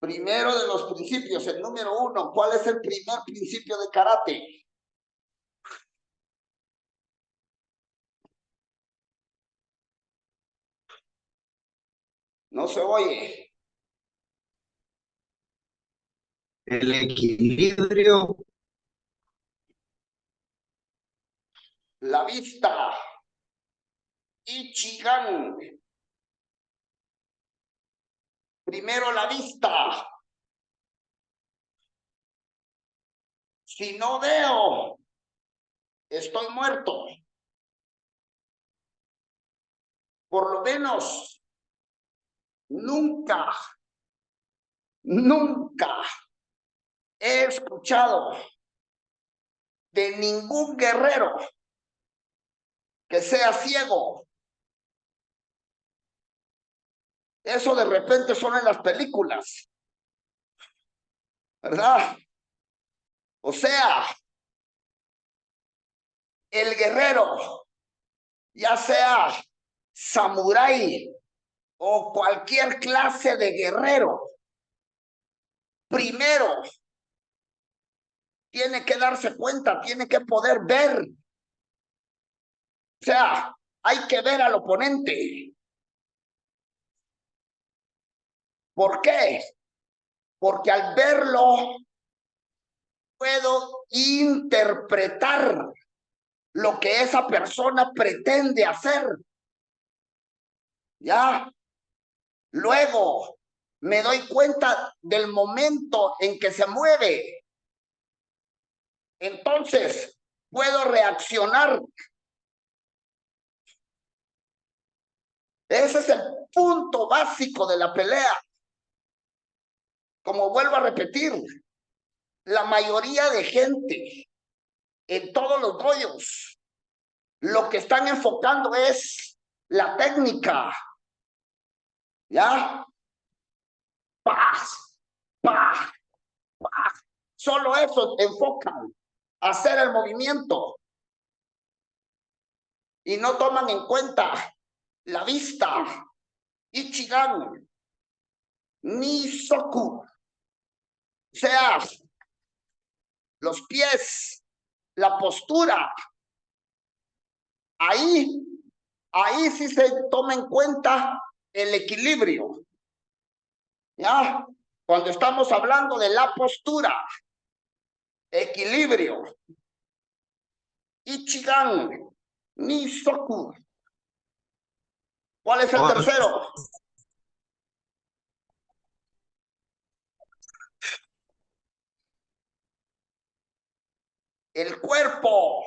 Primero de los principios, el número 1. ¿Cuál es el primer principio de karate? No se oye. El equilibrio. La vista. Ichigan. Primero la vista. Si no veo, estoy muerto. Por lo menos, nunca he escuchado de ningún guerrero que sea ciego. Eso de repente son en las películas, ¿verdad? O sea, el guerrero, ya sea samurái o cualquier clase de guerrero, primero tiene que darse cuenta, tiene que poder ver. O sea, hay que ver al oponente. ¿Por qué? Porque al verlo puedo interpretar lo que esa persona pretende hacer. ¿Ya? Luego me doy cuenta del momento en que se mueve. Entonces puedo reaccionar. Ese es el punto básico de la pelea. Como vuelvo a repetir, la mayoría de gente en todos los rollos lo que están enfocando es la técnica. ¿Ya? Paz, paz, paz. Solo eso enfocan, hacer el movimiento. Y no toman en cuenta la vista, Ichigan, Nisoku, o sea, los pies, la postura. Ahí sí se toma en cuenta el equilibrio. ¿Ya? Cuando estamos hablando de la postura, equilibrio, Ichigan, Nisoku. ¿Cuál es el tercero? El cuerpo.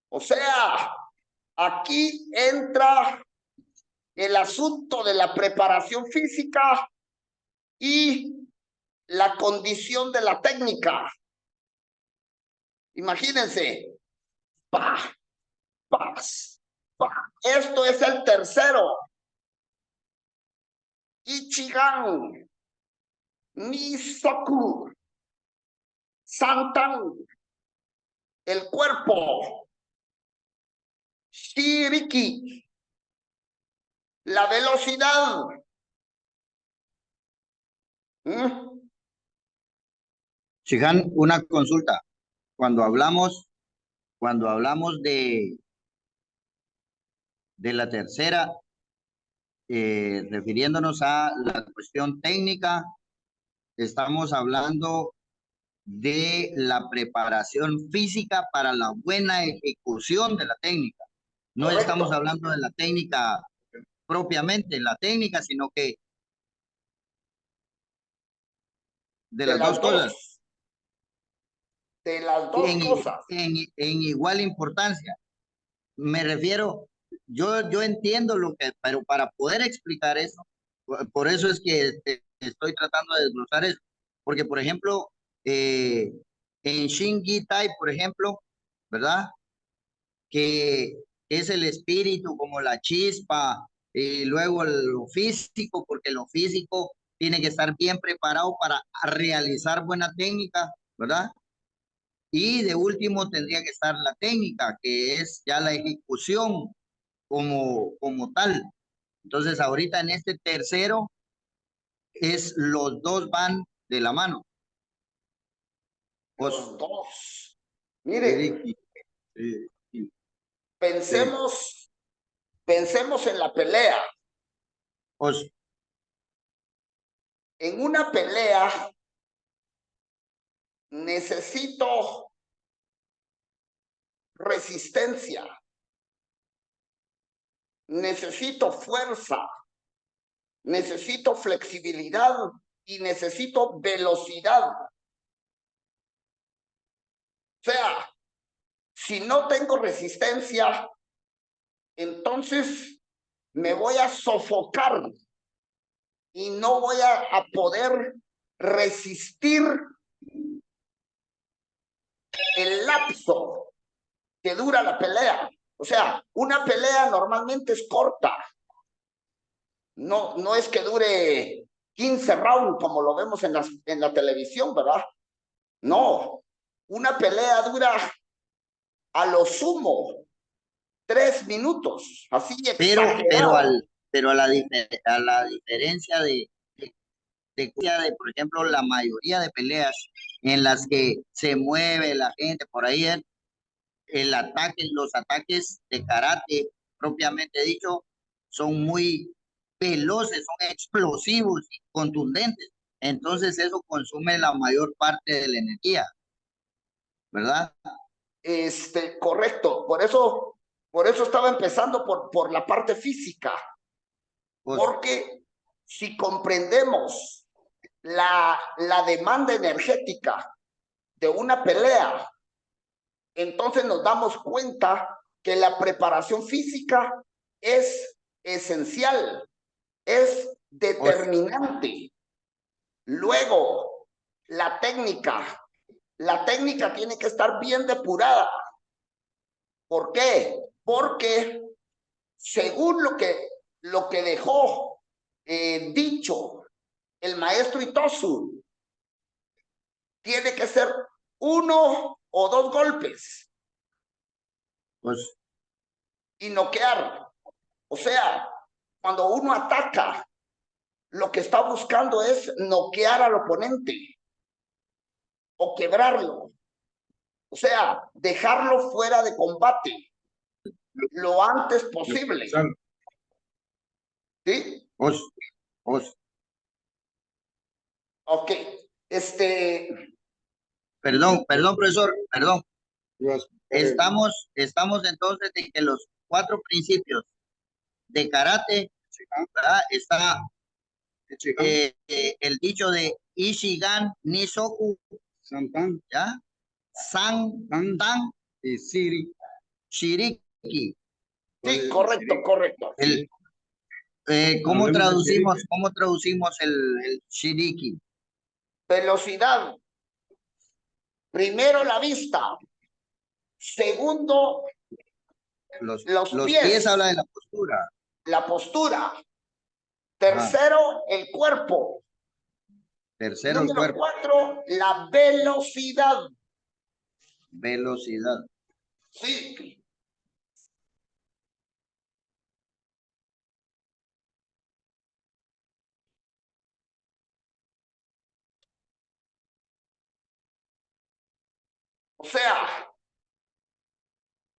O sea, aquí entra el asunto de la preparación física y la condición de la técnica. Imagínense. Pa, paz, pa. Esto es el tercero. Ichigan, Nisoku, Santan, el cuerpo, Shiriki, la velocidad. Shihan, una consulta. Cuando hablamos, cuando hablamos de la tercera, refiriéndonos a la cuestión técnica, estamos hablando de la preparación física para la buena ejecución de la técnica. No estamos Correcto. hablando de la técnica propiamente, la técnica, sino que de De las dos las cosas dos. De las dos cosas. en igual importancia. Me refiero, yo entiendo lo que, pero para poder explicar eso, por eso es que estoy tratando de desglosar eso, porque por ejemplo, eh, en Shinji Tai, por ejemplo, ¿verdad? Que es el espíritu como la chispa, y luego lo físico, porque lo físico tiene que estar bien preparado para realizar buena técnica, ¿verdad? Y de último tendría que estar la técnica, que es ya la ejecución como tal. Entonces, ahorita en este tercero, los dos van de la mano. Pues, Los dos. Mire, pensemos en la pelea. pues, En una pelea necesito resistencia, necesito fuerza, necesito flexibilidad y necesito velocidad. O sea, si no tengo resistencia, entonces me voy a sofocar y no voy a poder resistir el lapso que dura la pelea. O sea, una pelea normalmente es corta. No es que dure 15 rounds como lo vemos en la televisión, ¿verdad? No, una pelea dura a lo sumo 3 minutos, así exagerado. pero a la diferencia de, por ejemplo, la mayoría de peleas en las que se mueve la gente por ahí, los ataques de karate, propiamente dicho, son muy veloces, son explosivos y contundentes. Entonces eso consume la mayor parte de la energía, ¿verdad? Correcto, por eso estaba empezando por la parte física, Pues, porque si comprendemos la demanda energética de una pelea, entonces nos damos cuenta que la preparación física es esencial, es pues, determinante. Luego, la técnica tiene que estar bien depurada. ¿Por qué? Porque según lo que dejó dicho el maestro Itosu, tiene que ser 1 o 2 golpes pues, y noquear. O sea, cuando uno ataca, lo que está buscando es noquear al oponente o quebrarlo. O sea, dejarlo fuera de combate lo antes posible. ¿Sí? pues, pues, Ok. perdón, profesor, perdón. Estamos entonces de que los 4 principios de karate, ¿verdad? Está el dicho de Ishigan Nisoku, ¿ya? San, Tan y Shiriki. Sí, correcto. El, ¿cómo traducimos el Shiriki? Velocidad. Primero la vista. Segundo, los Los pies. pies habla de la postura. La postura. Tercero, el cuerpo. Tercero, el Número cuerpo. 4, la velocidad. Velocidad. Sí. O sea,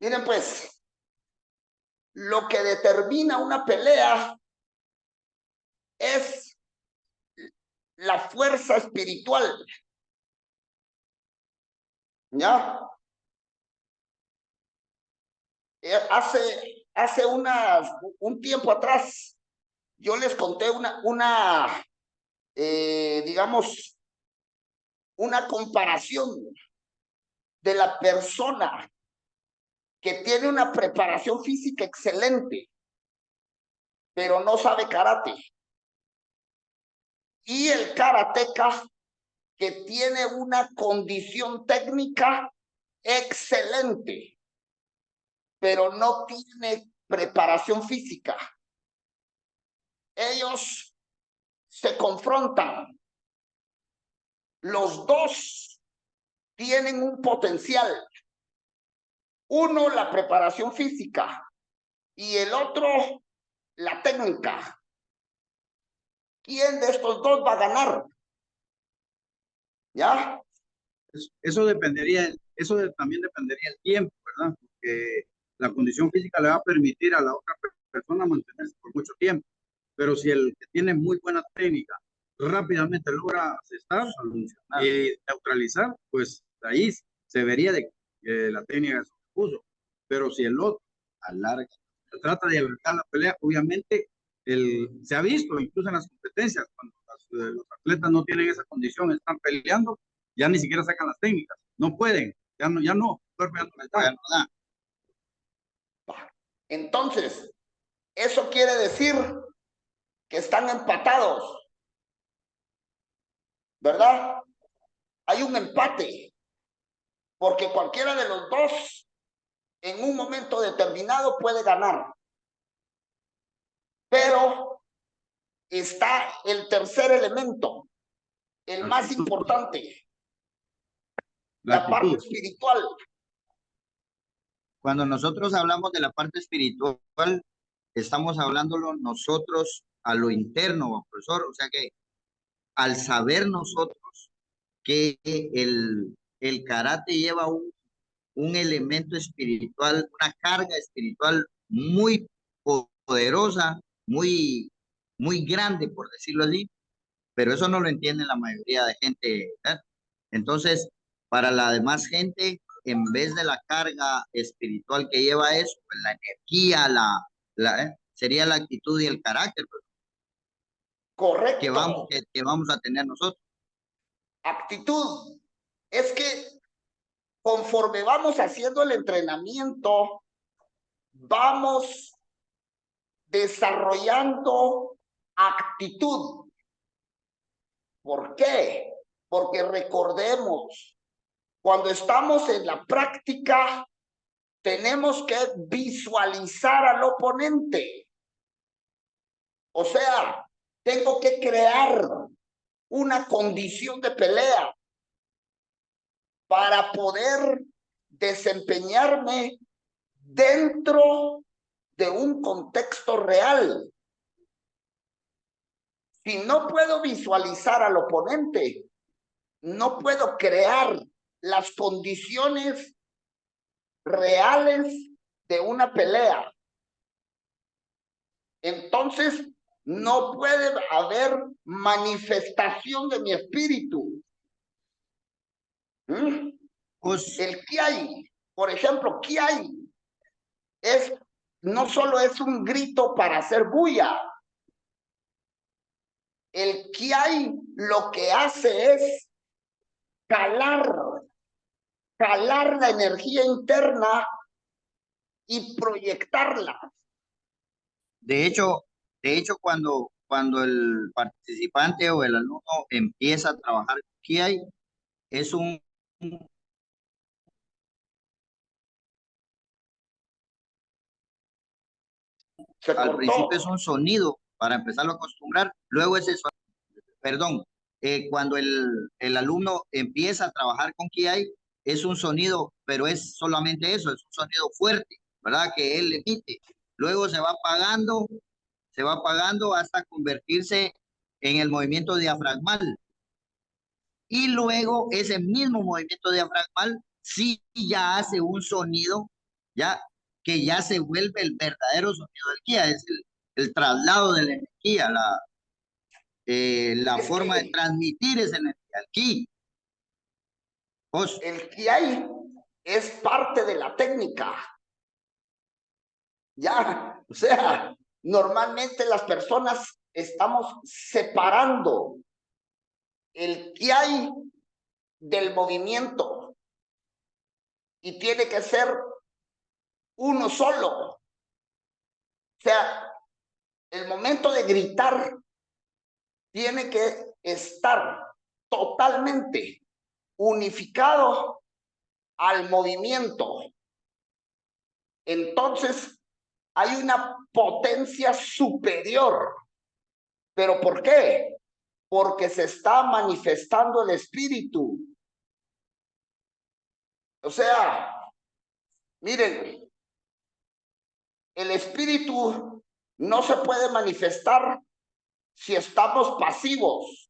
miren pues, lo que determina una pelea es la fuerza espiritual. ¿Ya? Hace un tiempo atrás, yo les conté digamos, una comparación de la persona que tiene una preparación física excelente, pero no sabe karate. Y el karateca que tiene una condición técnica excelente, pero no tiene preparación física. Ellos se confrontan. Los dos tienen un potencial. Uno, la preparación física y el otro, la técnica. ¿quién de estos dos va a ganar? ¿Ya? Eso dependería, también dependería del tiempo, ¿verdad? Porque la condición física le va a permitir a la otra persona mantenerse por mucho tiempo. Pero si el que tiene muy buena técnica rápidamente logra asestar y neutralizar, pues ahí se vería de que la técnica se puso. Pero si el otro alarga, se trata de alargar la pelea, obviamente se ha visto incluso en las competencias, cuando los atletas no tienen esa condición, están peleando, ya ni siquiera sacan las técnicas, no pueden, ya no, ya no, Entonces, eso quiere decir que están empatados, ¿verdad? Hay un empate, porque cualquiera de los dos en un momento determinado puede ganar. Pero está el tercer elemento, el más importante, la parte espiritual. Cuando nosotros hablamos de la parte espiritual, estamos hablándolo nosotros a lo interno, profesor. O sea que al saber nosotros que el karate lleva un elemento espiritual, una carga espiritual muy poderosa, muy grande, por decirlo así, pero eso no lo entiende la mayoría de gente, ¿verdad? Entonces, para la demás gente, en vez de la carga espiritual que lleva eso, pues la energía, sería la actitud y el carácter, pues, Correcto. que vamos a tener nosotros. Actitud. Es que conforme vamos haciendo el entrenamiento, vamos desarrollando actitud. ¿Por qué? Porque recordemos, cuando estamos en la práctica, tenemos que visualizar al oponente. O sea, tengo que crear una condición de pelea para poder desempeñarme dentro de un contexto real. Si no puedo visualizar al oponente, no puedo crear las condiciones reales de una pelea. Entonces, no puede haber manifestación de mi espíritu. Pues, El Kiai, por ejemplo, Kiai no solo es un grito para hacer bulla. El Kiai lo que hace es calar la energía interna y proyectarla. de hecho, cuando el participante o el alumno empieza a trabajar Kiai, es al principio es un sonido para empezarlo a acostumbrar, luego ese sonido, perdón, cuando el alumno empieza a trabajar con Kiai, es un sonido, pero es solamente eso, es un sonido fuerte, ¿verdad? Que él emite. Luego se va apagando hasta convertirse en el movimiento diafragmal. Y luego ese mismo movimiento diafragmal sí ya hace un sonido, ya que ya se vuelve el verdadero sonido del Kia, es el traslado de la energía, la forma de transmitir esa energía al Ki. El Kiai es parte de la técnica. Ya, o sea, normalmente las personas estamos separando el Kiai del movimiento y tiene que ser uno solo. O sea, el momento de gritar tiene que estar totalmente unificado al movimiento. Entonces, hay una potencia superior. ¿Pero por qué? Porque se está manifestando el espíritu. O sea, miren, el espíritu no se puede manifestar si estamos pasivos.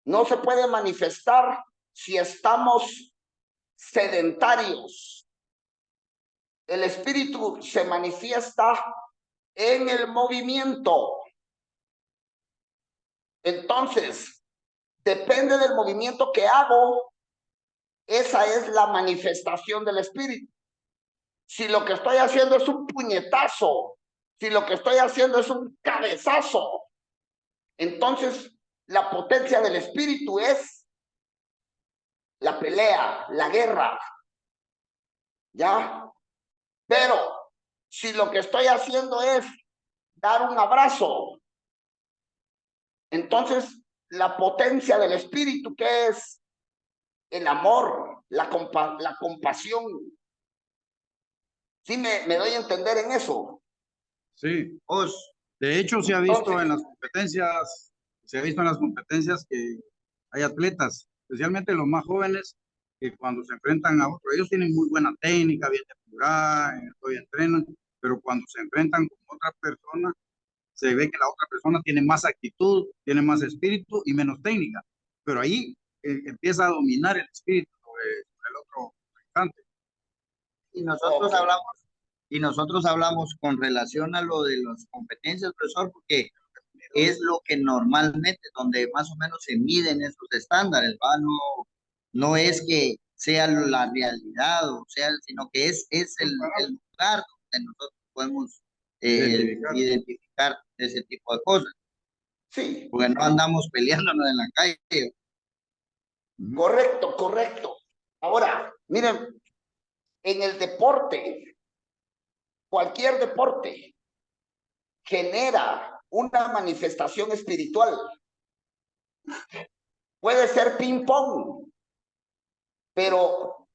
No se puede manifestar si estamos sedentarios. El espíritu se manifiesta en el movimiento. Entonces, depende del movimiento que hago, esa es la manifestación del espíritu. Si lo que estoy haciendo es un puñetazo, si lo que estoy haciendo es un cabezazo, entonces la potencia del espíritu es la pelea, la guerra. ¿Ya? Pero si lo que estoy haciendo es dar un abrazo, entonces la potencia del espíritu, que es el amor, la compasión. ¿Sí me doy a entender en eso? Sí. Os, De hecho, se ha visto Entonces, en las competencias, que hay atletas, especialmente los más jóvenes, que cuando se enfrentan a otros, ellos tienen muy buena técnica, bien depurada, todavía entrenan, pero cuando se enfrentan con otra persona, se ve que la otra persona tiene más actitud, tiene más espíritu y menos técnica. Pero ahí empieza a dominar el espíritu sobre el otro contrincante. y nosotros ok, hablamos, y nosotros hablamos con relación a lo de las competencias, profesor, porque es lo que normalmente, donde más o menos se miden esos estándares, ¿va? No, no es que sea la realidad, o sea, sino que es el lugar donde nosotros podemos Identificar. identificar ese tipo de cosas, sí, porque no andamos peleándonos en la calle. correcto, correcto. Ahora, miren, en el deporte, cualquier deporte genera una manifestación espiritual. Puede ser ping pong, pero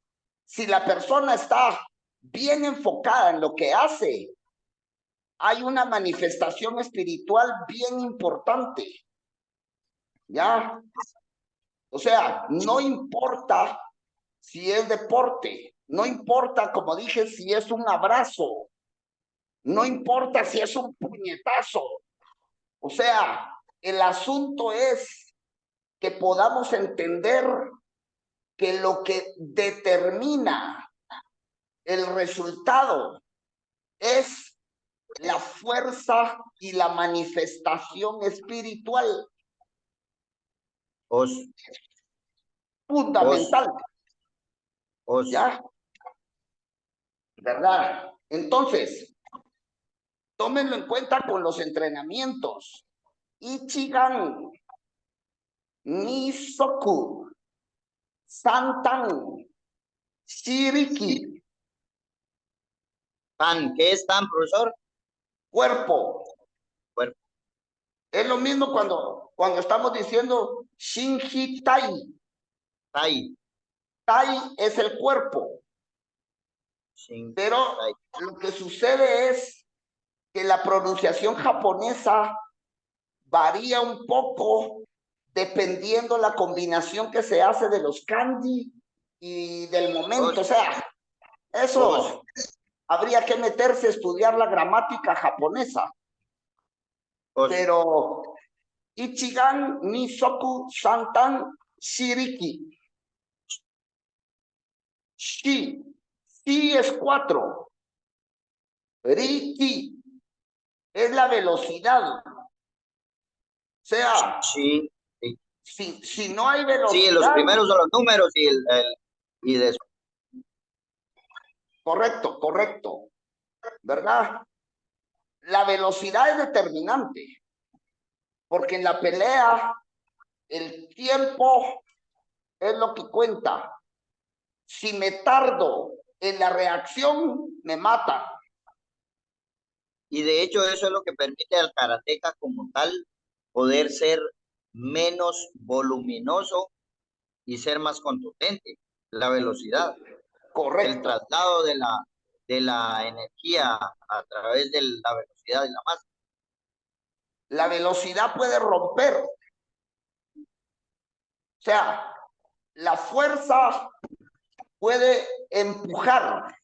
si la persona está bien enfocada en lo que hace, hay una manifestación espiritual bien importante. ¿Ya? O sea, no importa si es deporte, no importa, como dije, si es un abrazo, no importa si es un puñetazo. O sea, el asunto es que podamos entender que lo que determina el resultado es la fuerza y la manifestación espiritual Os, os, fundamental, os, ¿ya? ¿Verdad? Entonces, tómenlo en cuenta con los entrenamientos. Ichigan, Nisoku, Santan, Shiriki, tan, ¿qué es tan, profesor? cuerpo. Cuerpo, Es lo mismo cuando estamos diciendo Shinji Tai. tai, Tai es el cuerpo. shin, Pero tai. lo que sucede es que la pronunciación japonesa varía un poco dependiendo la combinación que se hace de los kanji y del momento. O Os, sea, os, eso habría que meterse a estudiar la gramática japonesa. os, Pero Ichigan, Nisoku, Santan, Shiriki. Shi. Shi es 4. Riki es la velocidad. O sea, sí, sí. si no hay Sí, los velocidad, primeros son los números y de eso. correcto, correcto, ¿verdad? La velocidad es determinante, porque en la pelea el tiempo es lo que cuenta. Si me tardo en la reacción, me matan. Y de hecho eso es lo que permite al karateca como tal poder ser menos voluminoso y ser más contundente. La velocidad, el Correcto. traslado de la energía a través de la velocidad y la masa. La velocidad puede romper. O sea, la fuerza puede empujar,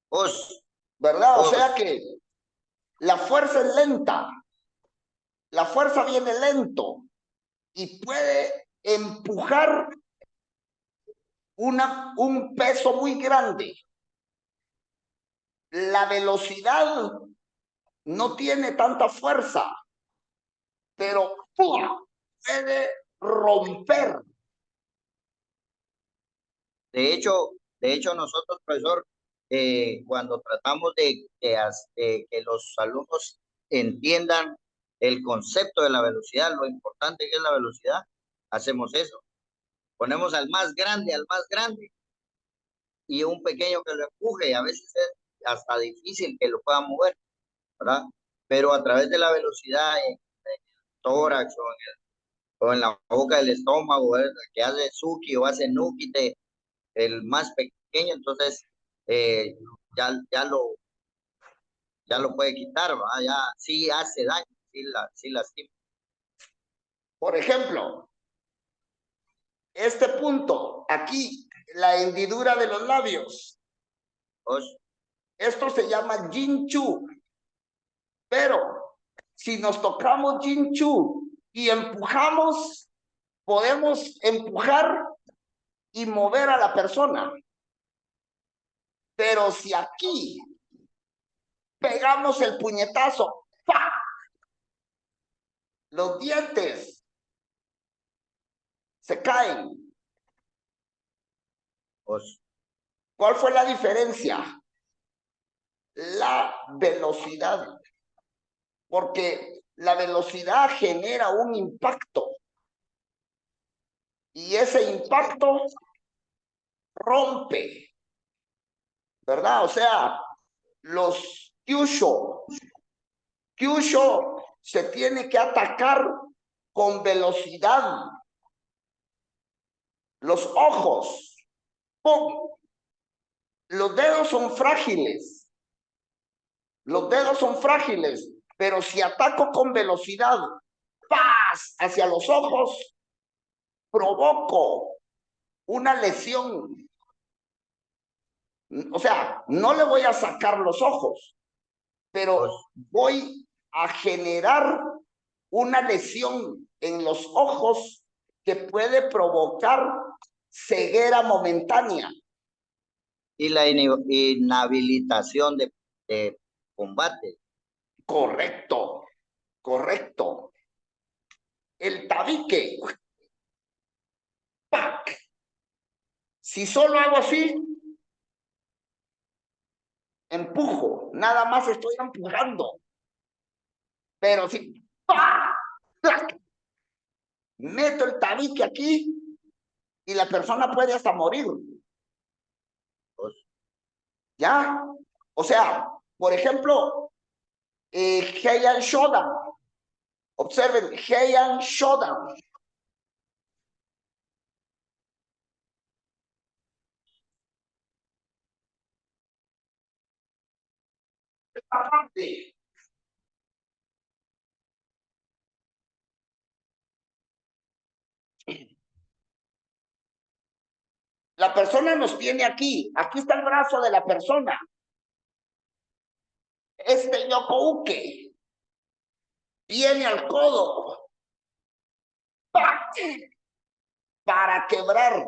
Os, ¿verdad? O sea os, que la fuerza es lenta, La fuerza viene lento y puede empujar un peso muy grande. La velocidad no tiene tanta fuerza, pero puede romper. De hecho nosotros, profesor, cuando tratamos de que los alumnos entiendan el concepto de la velocidad, lo importante que es la velocidad, hacemos eso. Ponemos al más grande y un pequeño que lo empuje, y a veces es hasta difícil que lo pueda mover, ¿verdad? Pero a través de la velocidad en el tórax o en la boca del estómago, ¿verdad? Que hace suki o hace nukite, el más pequeño, entonces eh, ya, ya lo puede quitar, ¿verdad? Ya sí hace daño, sí lastima. Por ejemplo, este punto aquí, la hendidura de los labios, Pues, esto se llama Jin Chu. Pero si nos tocamos Jin Chu y empujamos, podemos empujar y mover a la persona. Pero si aquí pegamos el puñetazo, ¡pa!, los dientes se caen. pues, ¿Cuál fue la diferencia? La velocidad. Porque la velocidad genera un impacto. Y ese impacto rompe, ¿verdad? O sea, los Kyusho se tiene que atacar con velocidad. Los ojos, ¡pum! Los dedos son frágiles. Los dedos son frágiles, pero si ataco con velocidad, ¡paz!, hacia los ojos, provoco una lesión. O sea, no le voy a sacar los ojos, pues, pero voy a generar una lesión en los ojos que puede provocar ceguera momentánea. y la inhabilitación de combate. Correcto, correcto. El tabique, ¡pac! Si solo hago así, empujo, nada más estoy empujando. Pero si ¡pac!, meto el tabique aquí y la persona puede hasta morir. Pues, ¿Ya? O sea, por ejemplo, Heian Shodan. Observen, Heian Shodan. Aparte, la persona nos tiene aquí. Aquí está el brazo de la persona. Este yokouke viene al codo para quebrar.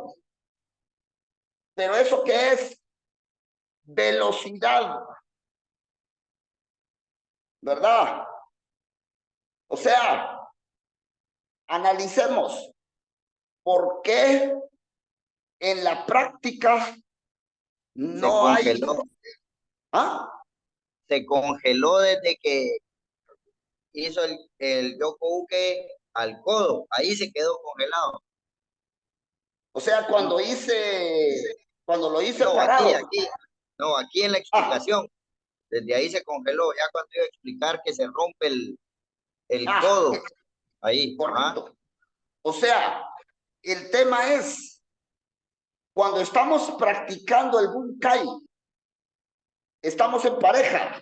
Pero ¿eso qué es? Velocidad, ¿verdad? O sea, analicemos por qué en la práctica se no hay... congeló, ¿Ah? se congeló desde que hizo el Yokosuke al codo, ahí se quedó congelado. O sea, ¿No? cuando lo hice No, parado. no, aquí en la explicación, desde ahí se congeló, ya cuando iba a explicar que se rompe el codo, ahí. Correcto. O sea, el tema es, cuando estamos practicando el bunkai, estamos en pareja,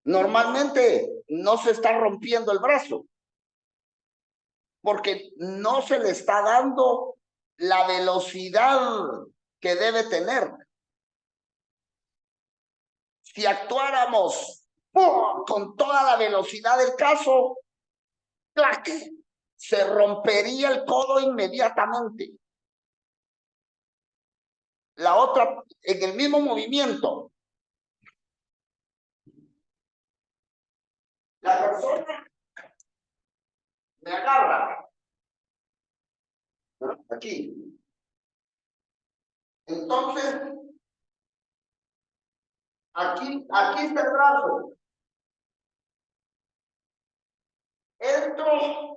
normalmente no se está rompiendo el brazo, porque no se le está dando la velocidad que debe tener. Si actuáramos con toda la velocidad del caso, ¡clac!, se rompería el codo inmediatamente. La otra, en el mismo movimiento, la persona me agarra aquí. Entonces, aquí está el brazo. Entro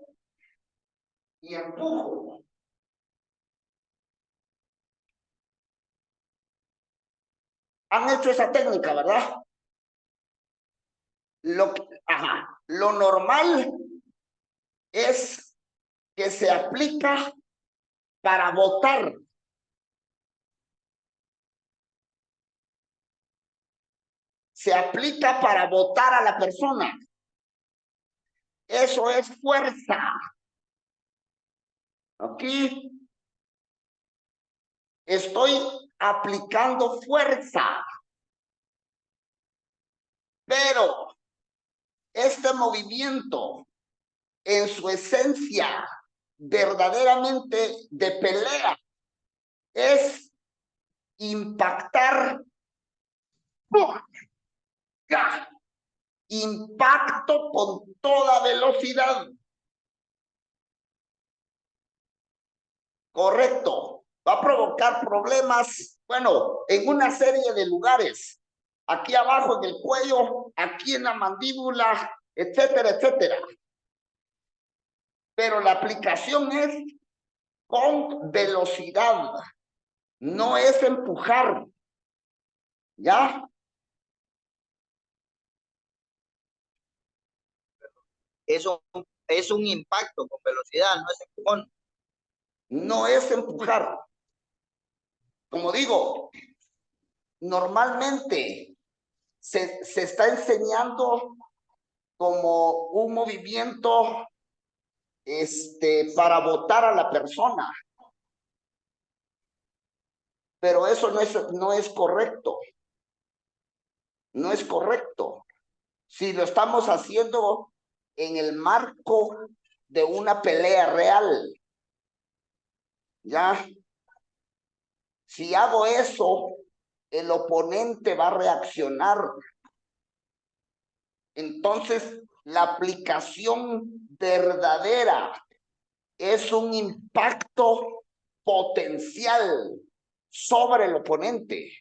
y empujo. Han hecho esa técnica, ¿verdad? Lo normal es que se aplica para botar. Se aplica para botar a la persona. Eso es fuerza. Aquí estoy aplicando fuerza. Pero este movimiento, en su esencia verdaderamente de pelea, es impactar. Impacto con toda velocidad. Correcto. Va a provocar problemas, bueno, en una serie de lugares. Aquí abajo en el cuello, aquí en la mandíbula, etcétera, etcétera. Pero la aplicación es con velocidad. No es empujar. ¿Ya? Eso es un impacto con velocidad, no es empujón. No es empujar. Como digo, normalmente se está enseñando como un movimiento para botar a la persona. Pero eso no es correcto. No es correcto. Si lo estamos haciendo en el marco de una pelea real. ¿Ya? Si hago eso, el oponente va a reaccionar. Entonces, la aplicación verdadera es un impacto potencial sobre el oponente.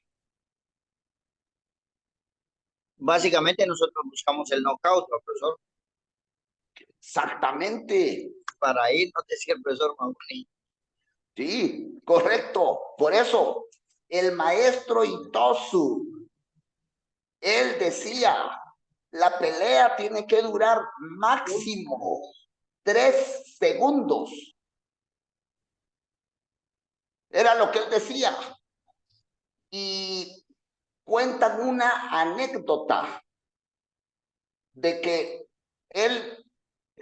Básicamente nosotros buscamos el knockout, profesor. Exactamente. Para ahí no decía el profesor Mauni. Sí, correcto. Por eso, el maestro Itosu, él decía, la pelea tiene que durar máximo 3 segundos. Era lo que él decía. Y cuentan una anécdota de que él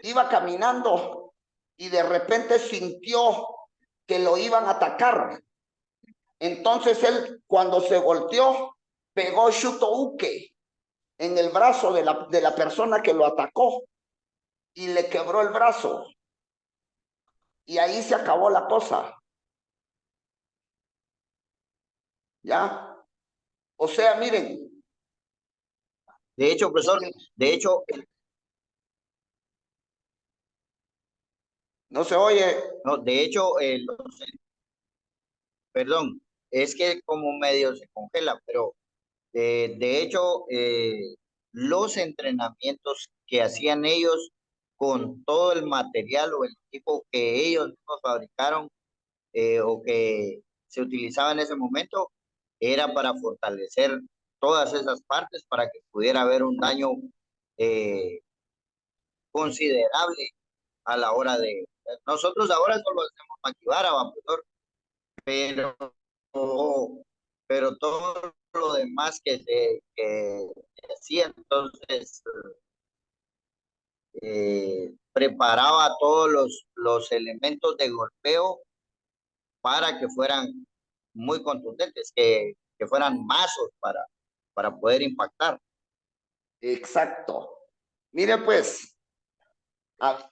iba caminando y de repente sintió que lo iban a atacar. Entonces él, cuando se volteó, pegó Shutouke en el brazo de la persona que lo atacó y le quebró el brazo. Y ahí se acabó la cosa. ¿Ya? O sea, miren. De hecho, profesor, de hecho, no se oye. no, de hecho, perdón, es que como medio se congela, pero de hecho, los entrenamientos que hacían ellos con todo el material o el equipo que ellos mismos fabricaron o que se utilizaba en ese momento, era para fortalecer todas esas partes para que pudiera haber un daño eh, considerable a la hora de... Nosotros ahora solo hacemos maquibara, profesor, pero, pero todo lo demás que hacía, entonces preparaba todos los elementos de golpeo para que fueran muy contundentes, que fueran mazos para poder impactar. Exacto. Mire pues,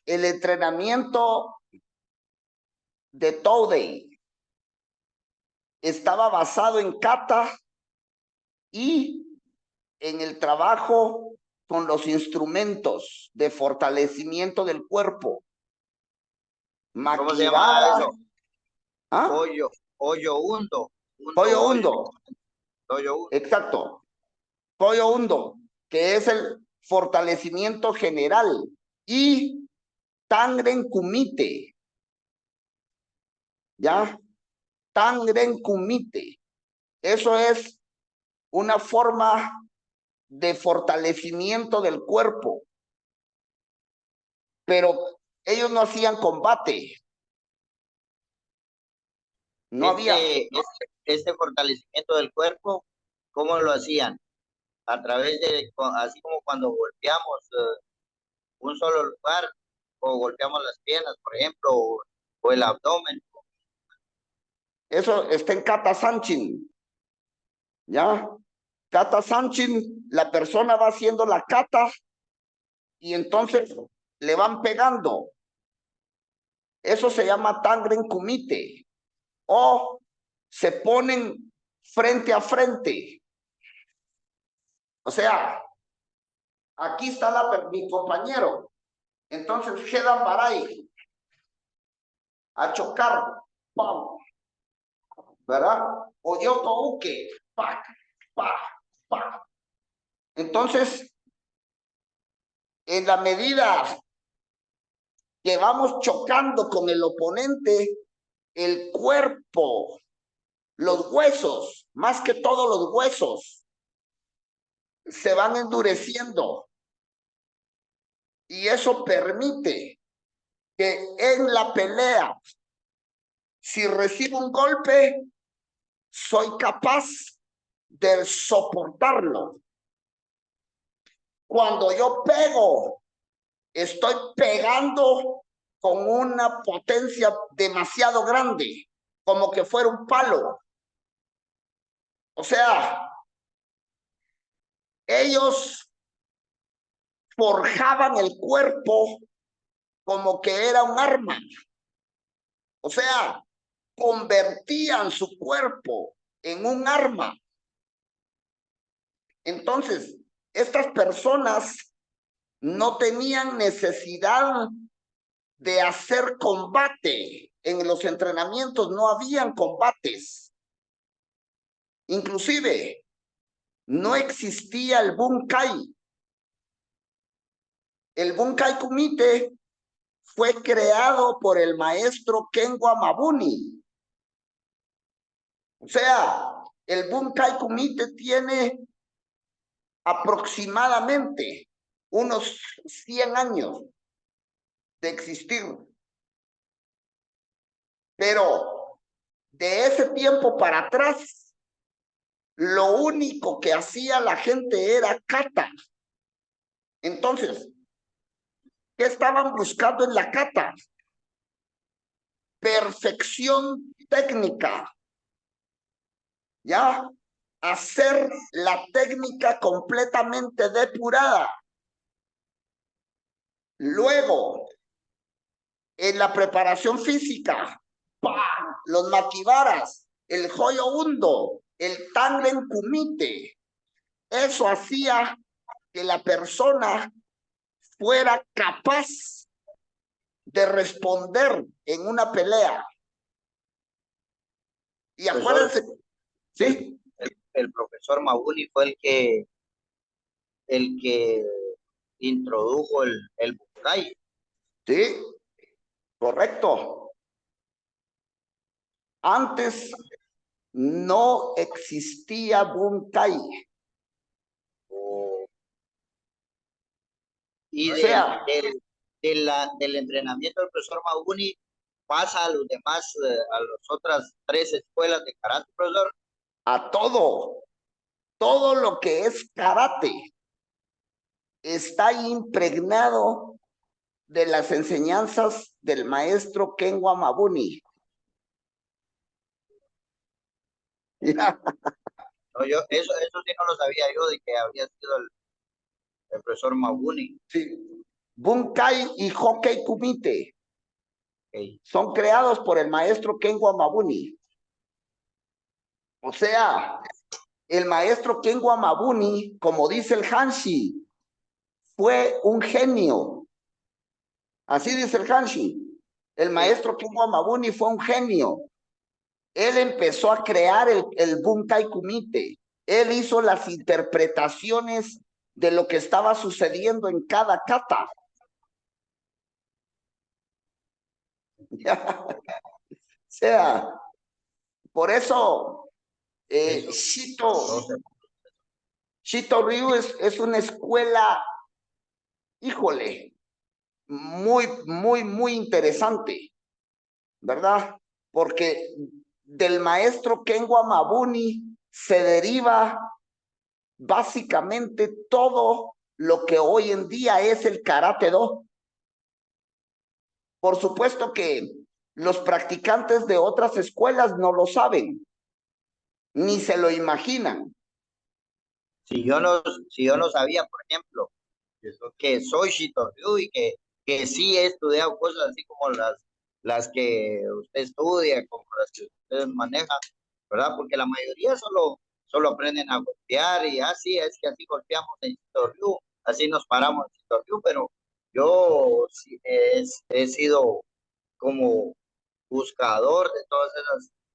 El entrenamiento de Todey estaba basado en kata y en el trabajo con los instrumentos de fortalecimiento del cuerpo. ¿Cómo se llama eso? ¿Ah? Hoyo hundo. Hoyo hundo. Hoyo hundo. Exacto. Hoyo hundo, que es el fortalecimiento general. Y Tangren Kumite. ¿Ya? Tangren Kumite. Eso es una forma de fortalecimiento del cuerpo. Pero ellos no hacían combate. No había. Este fortalecimiento del cuerpo, ¿cómo lo hacían? A través de, así como cuando golpeamos un solo lugar, o golpeamos las piernas, por ejemplo, o el abdomen. Eso está en Kata Sanchin. ¿Ya? Kata Sanchin, la persona va haciendo la kata y entonces le van pegando. Eso se llama Tangren Kumite. O se ponen frente a frente. O sea, aquí está mi compañero. Entonces Hedan Barai a chocar. ¡Pam! ¿Verdad? O Yoko Uke. ¡Pac! ¡Pac! ¡Pac! Entonces, en la medida que vamos chocando con el oponente, el cuerpo, los huesos, más que todos los huesos, se van endureciendo. Y eso permite que en la pelea, si recibo un golpe, soy capaz de soportarlo. Cuando yo pego, estoy pegando con una potencia demasiado grande, como que fuera un palo. O sea, ellos forjaban el cuerpo como que era un arma. O sea, convertían su cuerpo en un arma. Entonces, estas personas no tenían necesidad de hacer combate. En los entrenamientos no habían combates. Inclusive, no existía el Bunkai. El Bunkai Kumite fue creado por el maestro Kenwa Mabuni. O sea, el Bunkai Kumite tiene aproximadamente unos 100 años de existir. Pero de ese tiempo para atrás, lo único que hacía la gente era kata. Entonces, ¿qué estaban buscando en la kata? Perfección técnica. ¿Ya? Hacer la técnica completamente depurada. Luego, en la preparación física, ¡pam!, los makibaras, el joyo hundo, el tangren kumite. Eso hacía que la persona fuera capaz de responder en una pelea. Y acuérdense, ¿sí? El profesor Mabuni fue el que introdujo el Bunkai. Sí, correcto. Antes no existía Bunkai. Y O sea, del entrenamiento del profesor Mabuni pasa a los demás, a las otras 3 escuelas de karate, profesor. a todo lo que es karate está impregnado de las enseñanzas del maestro Kenwa Mabuni. No, eso sí no lo sabía yo, de que había sido el profesor Mabuni. Sí. Bunkai y Hokkei Kumite Ok. son creados por el maestro Ken Wamabuni. O sea, el maestro Ken Wamabuni, como dice el Hanshi, fue un genio. Así dice el Hanshi. El maestro Ken Wamabuni fue un genio. Él empezó a crear el Bunkai Kumite. Él hizo las interpretaciones de lo que estaba sucediendo en cada kata. O sea, por eso Shito Ryu es una escuela, híjole, muy interesante, ¿verdad? Porque del maestro Ken Wamabuni se deriva básicamente todo lo que hoy en día es el Karate Do. Por supuesto que los practicantes de otras escuelas no lo saben, ni se lo imaginan. Si yo no sabía, por ejemplo, que soy Shitoryu y que sí he estudiado cosas así como las que usted estudia, como las que usted maneja, ¿verdad? Porque la mayoría solo aprenden a golpear y así es que así golpeamos en Shitoryu, así nos paramos en Shitoryu, pero yo sí he sido como buscador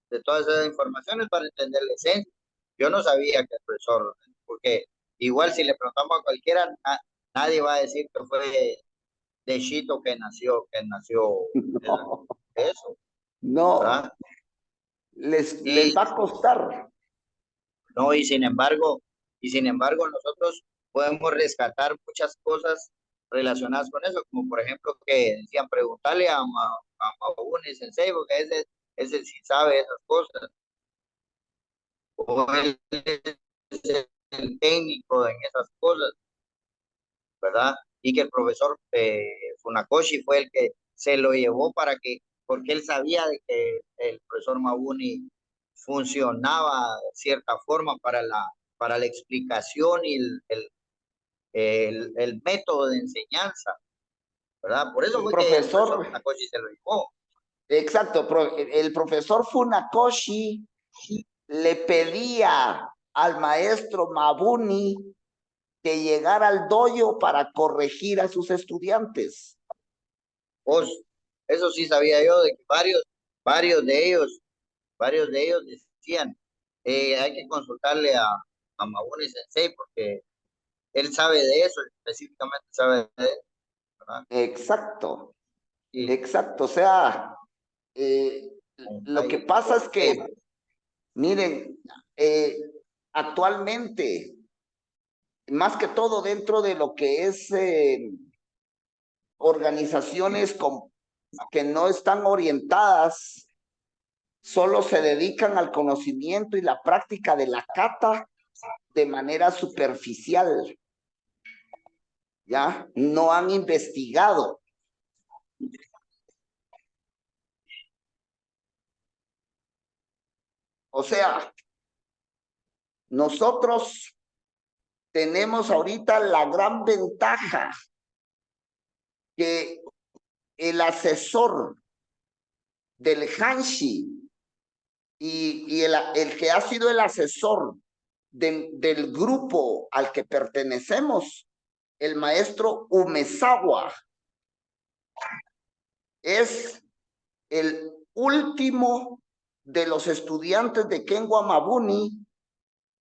de todas esas informaciones para entender la esencia. Yo no sabía que el profesor, porque igual si le preguntamos a cualquiera, nadie va a decir que fue de Shito que nació No, eso, no, ¿verdad? les Y va a costar. no, y sin embargo nosotros podemos rescatar muchas cosas relacionadas con eso, como por ejemplo que decían preguntarle a Mabuni Sensei, porque ese sí sabe esas cosas, o él es el técnico en esas cosas, ¿verdad? Y que el profesor Funakoshi fue el que se lo llevó porque él sabía de que el profesor Mabuni funcionaba de cierta forma para la explicación y el método de enseñanza, ¿verdad? Por eso El fue que el profesor profesor, Funakoshi se lo llevó. exacto, el profesor Funakoshi le pedía al maestro Mabuni que llegara al dojo para corregir a sus estudiantes. Pues, eso sí sabía yo, de que varios de ellos, varios de ellos decían, hay que consultarle a Mabuni Sensei porque él sabe de eso, específicamente sabe de eso, ¿verdad? Exacto, Y exacto. O sea, eh, lo que pasa es que, miren, actualmente, más que todo dentro de lo que es organizaciones que no están orientadas, solo se dedican al conocimiento y la práctica de la kata de manera superficial, ¿ya? No han investigado. O sea, nosotros tenemos ahorita la gran ventaja que el asesor del Hanshi y el que ha sido el asesor del grupo al que pertenecemos, el maestro Umezawa, es el último de los estudiantes de Ken Wamabuni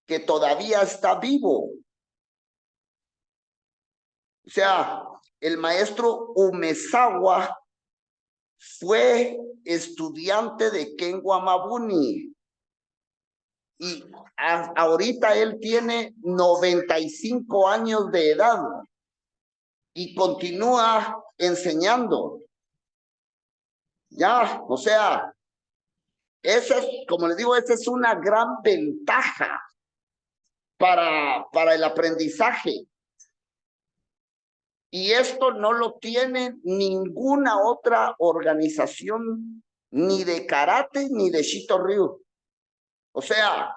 que todavía está vivo. O sea, el maestro Umezawa fue estudiante de Ken Wamabuni y ahorita él tiene 95 años de edad y continúa enseñando. Ya, o sea, esa es, como les digo, esa es una gran ventaja para el aprendizaje. Y esto no lo tiene ninguna otra organización, ni de karate, ni de Shito Ryu. O sea,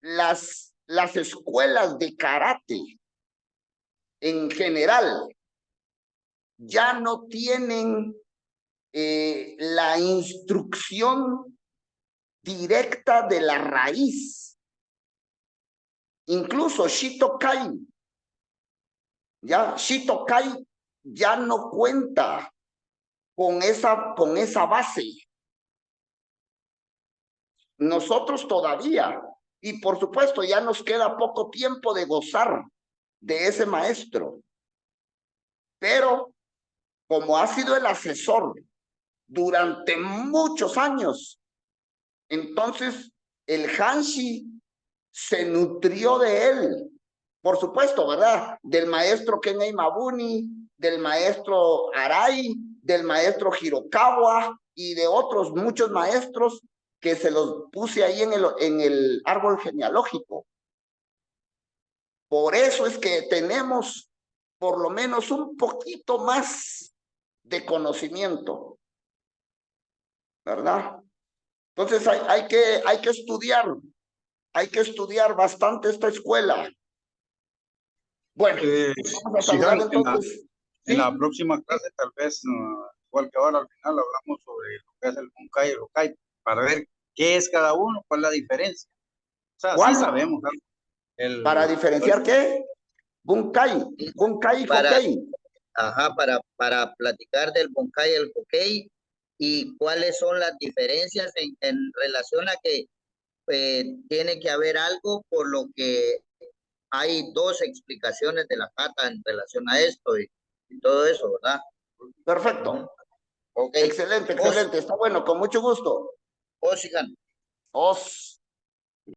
las escuelas de karate en general ya no tienen la instrucción directa de la raíz. Incluso Shitokai, Shitokai ya no cuenta con esa base. Nosotros todavía, y por supuesto ya nos queda poco tiempo de gozar de ese maestro, pero como ha sido el asesor durante muchos años, entonces el Hanshi se nutrió de él, por supuesto, ¿verdad? Del maestro Ken Mabuni, del maestro Arai, del maestro Hirokawa y de otros muchos maestros que se los puse ahí en el árbol genealógico. Por eso es que tenemos por lo menos un poquito más de conocimiento, ¿verdad? Entonces hay que estudiar bastante esta escuela. Bueno, vamos a saludar entonces. En la próxima clase tal vez, igual que ahora al final, hablamos sobre lo que es el Bunkai y el Hokai, para ver qué es cada uno, cuál es la diferencia. O sea, sí sabemos. ¿Para diferenciar qué? Bunkai y Hokkei. Ajá, para platicar del Bunkai y el Hokkei y cuáles son las diferencias en relación a que tiene que haber algo por lo que hay dos explicaciones de la kata en relación a esto y todo eso, ¿verdad? Perfecto. Okay. Excelente. Está bueno, con mucho gusto. Sigan. Os.